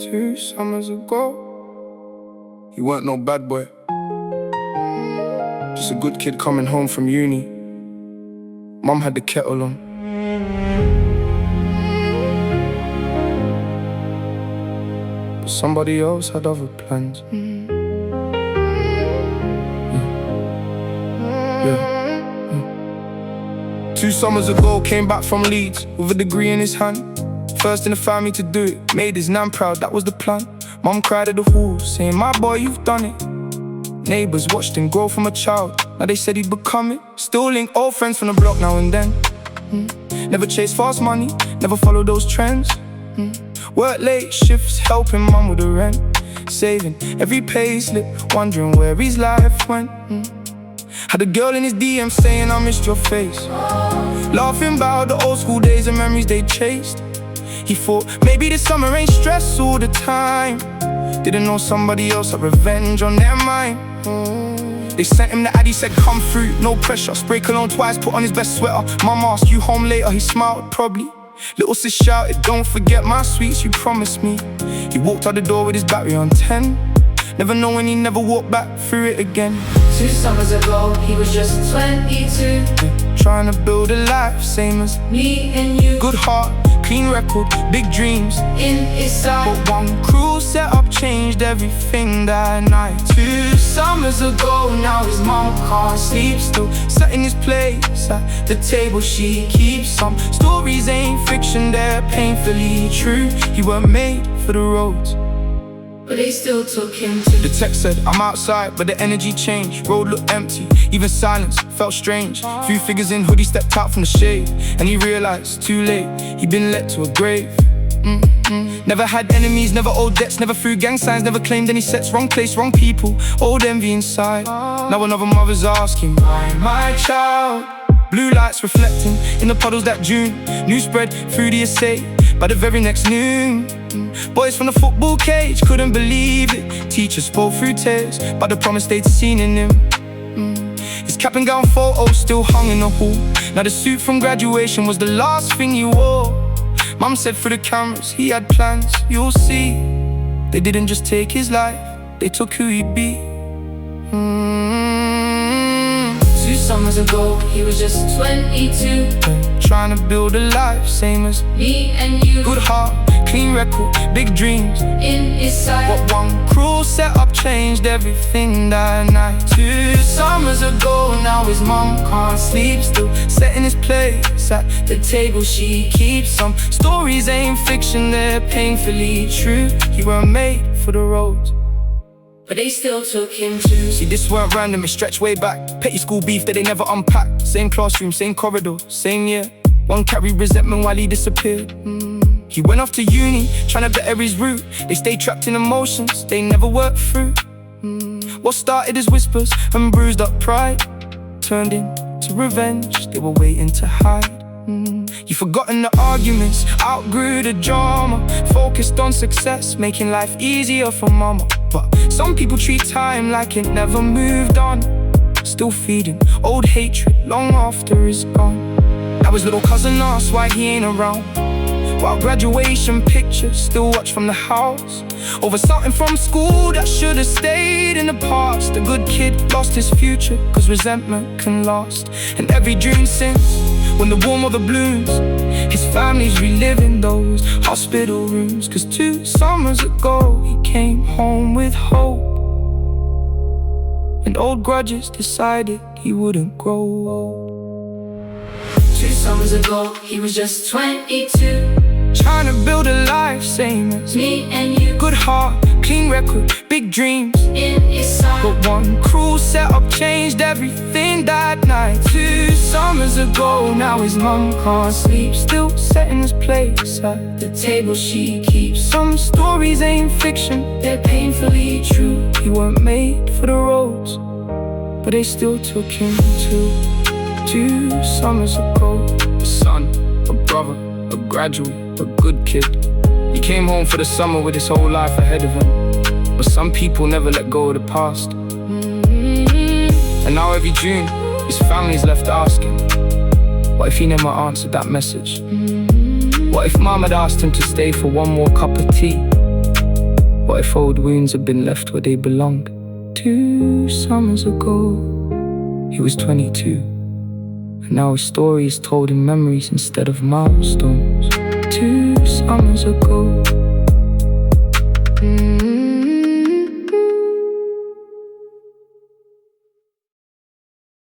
2 summers ago. He weren't no bad boy, just a good kid coming home from uni. Mum had the kettle on. But somebody else had other plans. Yeah. 2 summers ago, came back from Leeds with a degree in his hand. First in the family to do it, made his nan proud, that was the plan. Mum cried at the halls, saying, my boy, you've done it. Neighbours watched him grow from a child, now they said he'd become it. Still link old friends from the block now and then. Never chase fast money, never follow those trends. Work late shifts, helping mum with the rent. Saving every pay slip, wondering where his life went. Had a girl in his DM saying, I missed your face. Laughing about the old school days and memories they chased. He thought, maybe this summer ain't stress all the time. Didn't know somebody else had revenge on their mind. They sent him the ad, he said come through, no pressure. Spray cologne twice, put on his best sweater. Mum asked, you home later? He smiled, probably. Little sis shouted, don't forget my sweets you promised me. He walked out the door with his battery on 10. Never knowing he never walked back through it again. 2 summers ago, he was just 22. Trying to build a life, same as Me and you, good heart, clean record, big dreams. in his side. But one cruel setup changed everything that night. 2 summers ago, now his mom can't sleep. Still sat in his place at the table she keeps. Some stories ain't fiction, they're painfully true. He weren't made for the roads, But they still took him to the text said, I'm outside, but the energy changed. Road looked empty, even silence felt strange. Few figures in hoodie stepped out from the shade, and he realized, too late, he'd been led to a grave. Never had enemies, never owed debts, never threw gang signs, never claimed any sets. Wrong place, wrong people, old envy inside. Now another mother's asking, why my child? Blue lights reflecting in the puddles that June. News spread through the estate by the very next noon. Boys from the football cage couldn't believe it. Teachers spoke through tears by the promise they'd seen in him. His cap and gown photo still hung in the hall. Now the suit from graduation was the last thing he wore. Mum said through the cameras he had plans, you'll see. They didn't just take his life, they took who he'd be. 2 summers ago, he was just 22. Trying to build a life, same as Me and you, good heart, clean record, big dreams. in his side. But one cruel setup changed everything that night. 2 summers ago, now his mom can't sleep. Still set in his place at the table she keeps. Some stories ain't fiction, they're painfully true. He weren't made for the roads, But they still took him to see, this weren't random, it stretched way back. Petty school beef that they never unpacked. Same classroom, same corridor, same year. One carried resentment while he disappeared. He went off to uni, trying to better his route. They stayed trapped in emotions they never worked through. What started as whispers and bruised up pride turned into revenge they were waiting to hide. You've forgotten the arguments, outgrew the drama. Focused on success, making life easier for mama. But some people treat time like it never moved on. Still feeding old hatred long after it's gone. Now his little cousin asks why he ain't around, while graduation pictures still watch from the house. Over something from school that should've stayed in the past. The good kid lost his future, cause resentment can last. And every dream since, when the warm weather blooms, his family's reliving those hospital rooms. Cause 2 summers ago, he came home with hope, and old grudges decided he wouldn't grow old. 2 summers ago, he was just 22. Trying to build a life, same as Me and you, good heart, clean record, big dreams. in his side. But one cruel setup changed everything that night. 2 summers ago, now his mum can't sleep. Still set in his place at The table she keeps, some stories ain't fiction, they're painfully true. he weren't made for the roads, but they still took him to 2 summers ago. A son, a brother, a graduate, a good kid. He came home for the summer with his whole life ahead of him. But some people never let go of the past. And now every June, his family's left asking, what if he never answered that message? What if mom had asked him to stay for one more cup of tea? What if old wounds had been left where they belonged? 2 summers ago, he was 22. And now his story is told in memories instead of milestones. 2 summers ago,